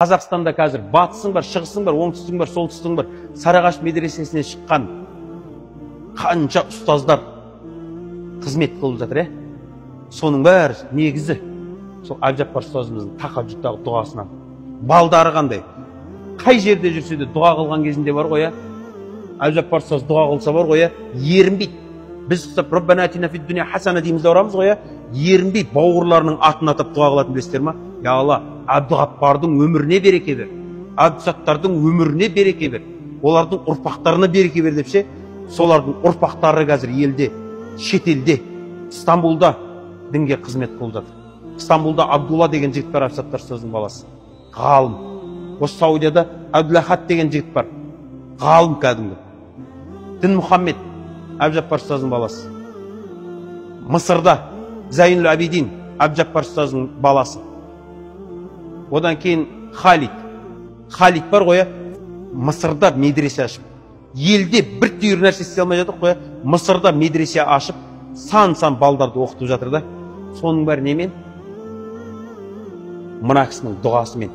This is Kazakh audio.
Қазақстанда қазір батысың бар, шығысың бар, оңтүстігің бар, солтүстігің бар. Сарыағаш медресесіне шыққан қанша ұстаздар қызмет қылып жатыр, соның бәрі негізі сол Әбжаппар ұстазымыздың тахаджудтағы дұғасынан. Балдары қандай? Қай жерде жүрсе де дұға қылған кезінде бар ғой, Әбжаппар ұстаз дұға қылса бар ғой, ерінбейді. Біз құсап, Раббана атина фид дуния хасана дейміз де орамыз ғой, ерінбейді. Бауырларының атын атап дұға қылатын білесіздер ма? Я Алла, Әбдіғаппардың өміріне береке бер, Әбдісаттардың өміріне береке бер, олардың ұрпақтарына береке бер депше, солардың ұрпақтары қазір елде, шетелде, Стамбулда дінге қызмет қылып жатыр. Стамбулда Абдулла деген жігіт бар, Әбдісаттар ұстаздың баласы, ғалым. Осы Саудияда Абдулахат деген жігіт бар, ғалым кәдімгі. Дін Мұхаммед, Әбжаппар ұстаздың баласы. Мысырда Зайнул Абидин, Әбжаппар ұстаздың баласы. Одан кейін Халид бар ғой, Мысырда медресе ашып. Елде бір түйір нәрсе істей алмай жатыр ғой, Мысырда медресе ашып, сан балдарды оқытып жатыр да. Соның бәрі немен? Мына кісінің дұғасымен.